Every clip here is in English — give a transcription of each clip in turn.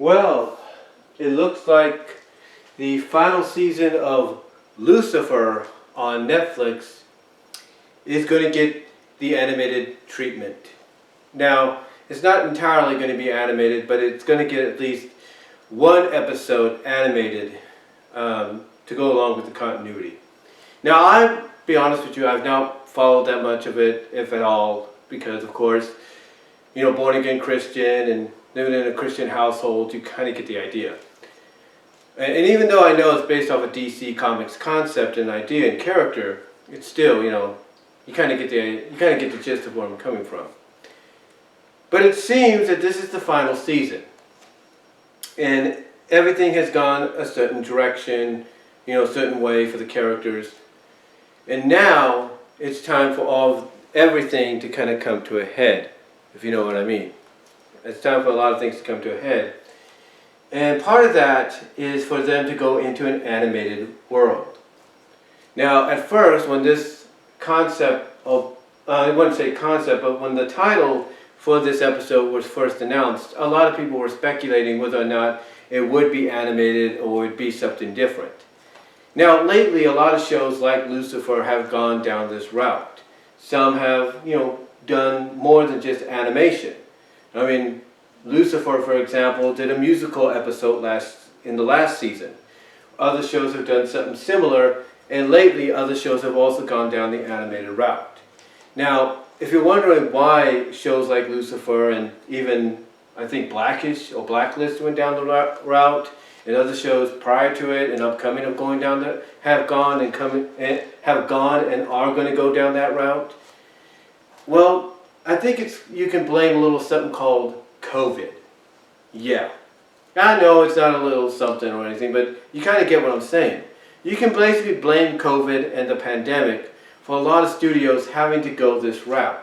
Well, it looks like the final season of Lucifer on Netflix is going to get the animated treatment. Now, it's not entirely going to be animated, but it's going to get at least one episode animated to go along with the continuity. Now, I'll be honest with you, I've not followed that much of it, if at all, because of course, you know, born again Christian and living in a Christian household, you kind of get the idea. And even though I know it's based off a DC Comics concept and idea and character, it's still, you know, you kind of get the gist of where I'm coming from. But it seems that this is the final season, and everything has gone a certain direction, you know, a certain way for the characters, and now it's time for everything to kind of come to a head, if you know what I mean. It's time for a lot of things to come to a head. And part of that is for them to go into an animated world. Now, at first, when this concept of, I wouldn't say concept, but when the title for this episode was first announced, a lot of people were speculating whether or not it would be animated or would be something different. Now, lately, a lot of shows like Lucifer have gone down this route. Some have, you know, done more than just animation. I mean, Lucifer, for example, did a musical episode in the last season. Other shows have done something similar, and lately other shows have also gone down the animated route. Now, if you're wondering why shows like Lucifer and even, I think, Blackish or Blacklist went down the route, and other shows prior to it and upcoming of going down that have gone and are going to go down that route, well, I think you can blame a little something called COVID. Yeah. I know it's not a little something or anything, but you kind of get what I'm saying. You can basically blame COVID and the pandemic for a lot of studios having to go this route.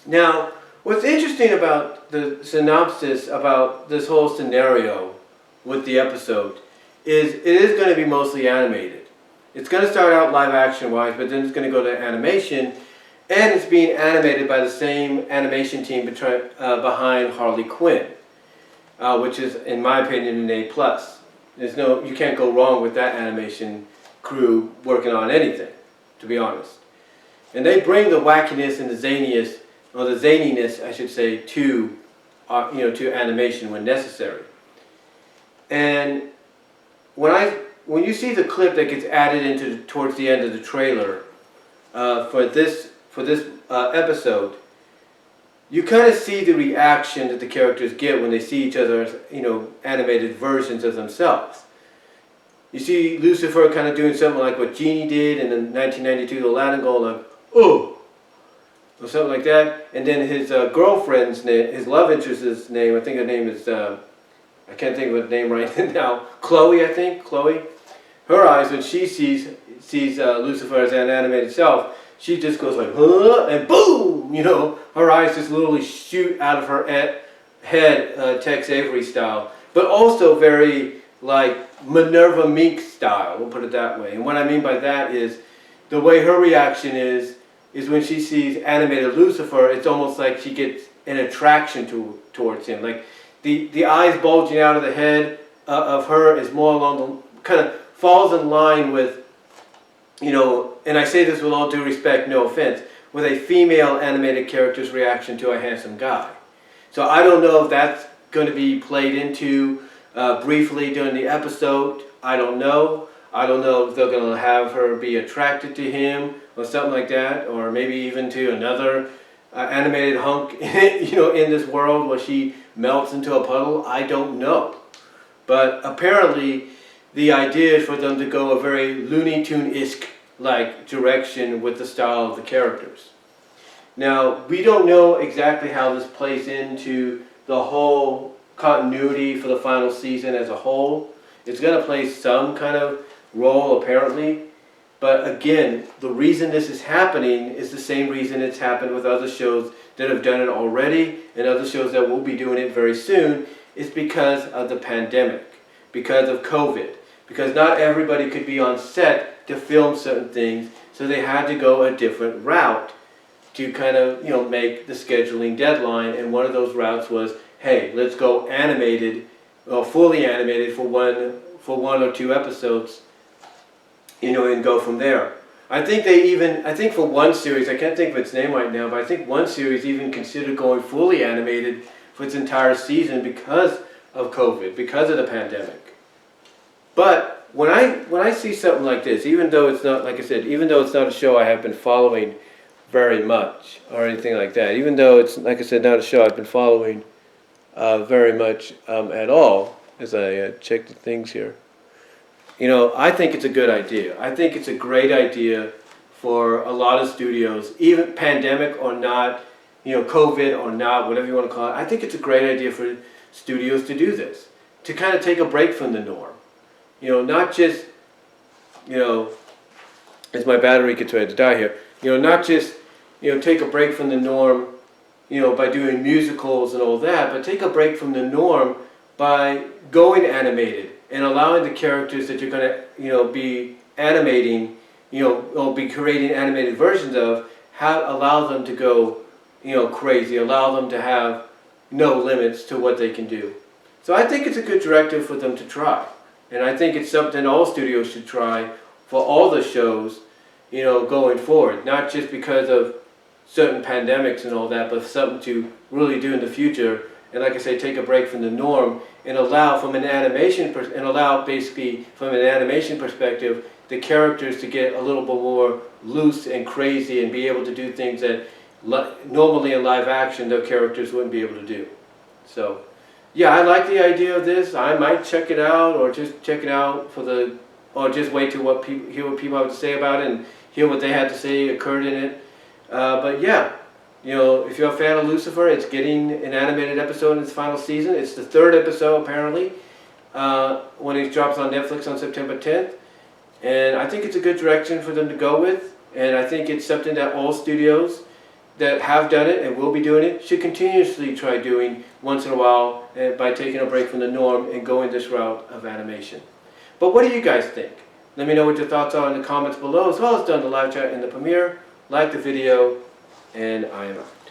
Now, what's interesting about the synopsis about this whole scenario with the episode is it is going to be mostly animated. It's going to start out live action wise, but then it's going to go to animation. And it's being animated by the same animation team behind Harley Quinn, which is, in my opinion, an A+. You can't go wrong with that animation crew working on anything, to be honest. And they bring the wackiness and the zaniness, I should say, to animation when necessary. And when you see the clip that gets added towards the end of the trailer for this episode, you kind of see the reaction that the characters get when they see each other as, you know, animated versions of themselves. You see Lucifer kind of doing something like what Genie did in the 1992 Aladdin, going like, oh, or something like that. And then his girlfriend's name, his love interest's name, I think her name is, I can't think of her name right now, Chloe, I think, Chloe. Her eyes, when she sees Lucifer as an animated self, she just goes like, huh, and boom, you know, her eyes just literally shoot out of her head, Tex Avery style, but also very like Minerva Mink style, we'll put it that way. And what I mean by that is the way her reaction is when she sees animated Lucifer, it's almost like she gets an attraction towards him. Like the eyes bulging out of the head of her is more along the, kind of falls in line with, you know, and I say this with all due respect, no offense, with a female animated character's reaction to a handsome guy. So I don't know if that's going to be played into briefly during the episode. I don't know. I don't know if they're going to have her be attracted to him or something like that, or maybe even to another animated hunk, you know, in this world where she melts into a puddle. I don't know. But apparently the idea is for them to go a very Looney Tune-esque like direction with the style of the characters. Now, we don't know exactly how this plays into the whole continuity for the final season as a whole. It's going to play some kind of role apparently, but again, the reason this is happening is the same reason it's happened with other shows that have done it already and other shows that will be doing it very soon. It's because of the pandemic, because of COVID, because not everybody could be on set to film certain things, so they had to go a different route to kind of, you know, make the scheduling deadline, and one of those routes was hey, let's go animated, or fully animated for one or two episodes, and go from there. I think for one series, I can't think of its name right now, but I think one series even considered going fully animated for its entire season because of COVID, because of the pandemic. But when I see something like this, even though it's not, like I said, even though it's not a show I have been following very much or anything like that, even though it's, like I said, not a show I've been following very much at all, as I check the things here, I think it's a good idea. I think it's a great idea for a lot of studios, even pandemic or not, COVID or not, whatever you want to call it. I think it's a great idea for studios to do this, to kind of take a break from the norm. Not just, as my battery gets ready to die here, not just, take a break from the norm, by doing musicals and all that, but take a break from the norm by going animated and allowing the characters that you're going to, be animating, or be creating animated versions of, allow them to go, crazy, allow them to have no limits to what they can do. So I think it's a good directive for them to try. And I think it's something all studios should try for all the shows, going forward. Not just because of certain pandemics and all that, but something to really do in the future. And like I say, take a break from the norm and allow basically from an animation perspective, the characters to get a little bit more loose and crazy and be able to do things that normally in live action the characters wouldn't be able to do. So, yeah, I like the idea of this. I might check it out, or just check it out or just wait to hear what people have to say about it and hear what they had to say occurred in it. But yeah, if you're a fan of Lucifer, it's getting an animated episode in its final season. It's the third episode apparently, when it drops on Netflix on September 10th. And I think it's a good direction for them to go with. And I think it's something that all studios that have done it and will be doing it should continuously try doing once in a while, by taking a break from the norm and going this route of animation. But what do you guys think? Let me know what your thoughts are in the comments below, as well as down the live chat in the premiere. Like the video, and I am out.